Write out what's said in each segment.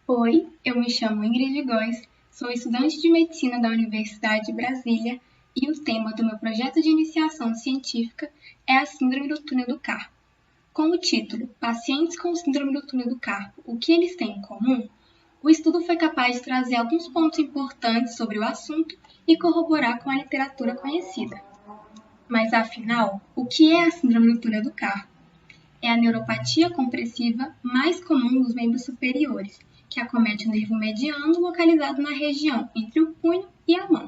Oi, eu me chamo Ingrid Góes, sou estudante de medicina da Universidade de Brasília e o tema do meu projeto de iniciação científica é a Síndrome do Túnel do Carpo. Com o título Pacientes com Síndrome do Túnel do Carpo, o que eles têm em comum? O estudo foi capaz de trazer alguns pontos importantes sobre o assunto e corroborar com a literatura conhecida. Mas afinal, o que é a Síndrome do Túnel do Carpo? É a neuropatia compressiva mais comum dos membros superiores, que acomete o nervo mediano localizado na região entre o punho e a mão.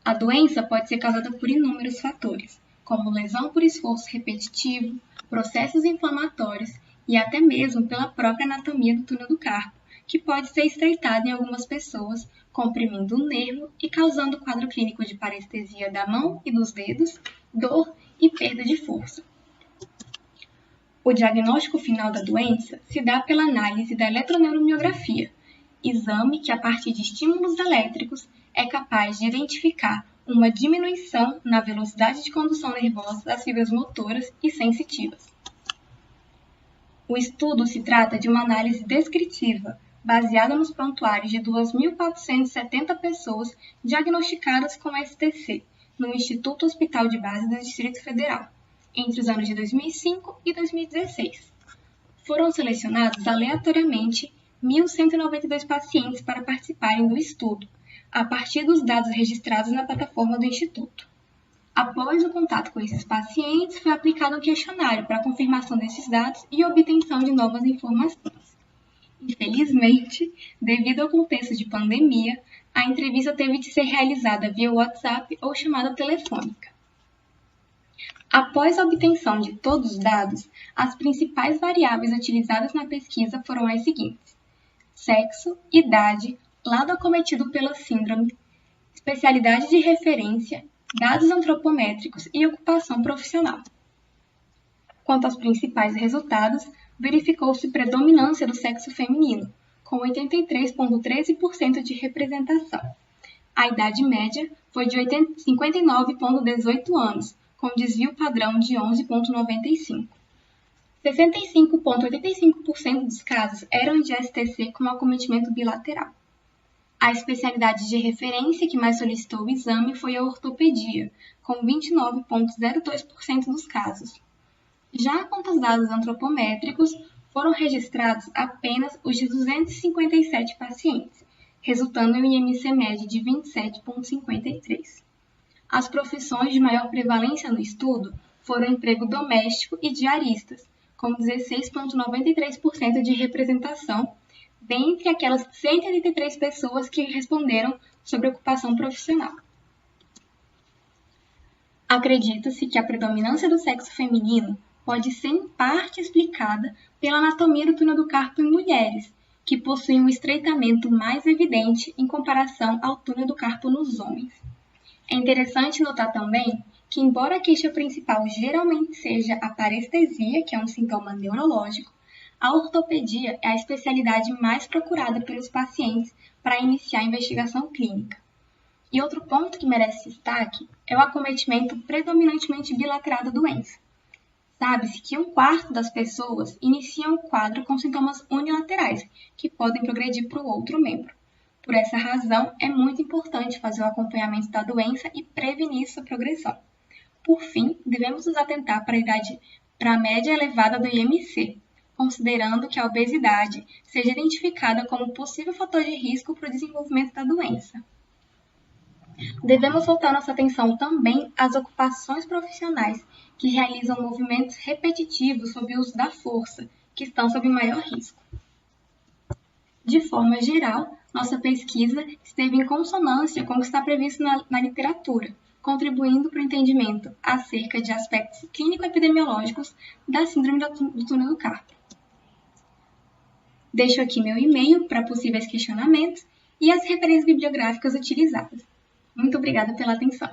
A doença pode ser causada por inúmeros fatores, como lesão por esforço repetitivo, processos inflamatórios e até mesmo pela própria anatomia do túnel do carpo, que pode ser estreitado em algumas pessoas, comprimindo o nervo e causando quadro clínico de parestesia da mão e dos dedos, dor e perda de força. O diagnóstico final da doença se dá pela análise da eletroneuromiografia, exame que, a partir de estímulos elétricos, é capaz de identificar uma diminuição na velocidade de condução nervosa das fibras motoras e sensitivas. O estudo se trata de uma análise descritiva, baseada nos prontuários de 2.470 pessoas diagnosticadas com STC, no Instituto Hospital de Base do Distrito Federal, entre os anos de 2005 e 2016. Foram selecionados aleatoriamente 1.192 pacientes para participarem do estudo, a partir dos dados registrados na plataforma do Instituto. Após o contato com esses pacientes, foi aplicado um questionário para a confirmação desses dados e obtenção de novas informações. Infelizmente, devido ao contexto de pandemia, a entrevista teve de ser realizada via WhatsApp ou chamada telefônica. Após a obtenção de todos os dados, as principais variáveis utilizadas na pesquisa foram as seguintes: sexo, idade, lado acometido pela síndrome, especialidade de referência, dados antropométricos e ocupação profissional. Quanto aos principais resultados, verificou-se predominância do sexo feminino, com 83,13% de representação. A idade média foi de 59,18 anos, com desvio padrão de 11,95. 65,85% dos casos eram de STC com acometimento bilateral. A especialidade de referência que mais solicitou o exame foi a ortopedia, com 29,02% dos casos. Já quanto aos dados antropométricos, foram registrados apenas os de 257 pacientes, resultando em um IMC médio de 27,53. As profissões de maior prevalência no estudo foram emprego doméstico e diaristas, com 16,93% de representação, dentre aquelas 183 pessoas que responderam sobre ocupação profissional. Acredita-se que a predominância do sexo feminino pode ser em parte explicada pela anatomia do túnel do carpo em mulheres, que possuem um estreitamento mais evidente em comparação ao túnel do carpo nos homens. É interessante notar também que, embora a queixa principal geralmente seja a parestesia, que é um sintoma neurológico, a ortopedia é a especialidade mais procurada pelos pacientes para iniciar a investigação clínica. E outro ponto que merece destaque é o acometimento predominantemente bilateral da doença. Sabe-se que 1/4 das pessoas iniciam o quadro com sintomas unilaterais, que podem progredir para o outro membro. Por essa razão, é muito importante fazer o acompanhamento da doença e prevenir sua progressão. Por fim, devemos nos atentar para a média elevada do IMC, considerando que a obesidade seja identificada como possível fator de risco para o desenvolvimento da doença. Devemos voltar nossa atenção também às ocupações profissionais que realizam movimentos repetitivos sob o uso da força, que estão sob maior risco. De forma geral, nossa pesquisa esteve em consonância com o que está previsto na literatura, contribuindo para o entendimento acerca de aspectos clínico-epidemiológicos da síndrome do túnel do carpo. Deixo aqui meu e-mail para possíveis questionamentos e as referências bibliográficas utilizadas. Muito obrigada pela atenção.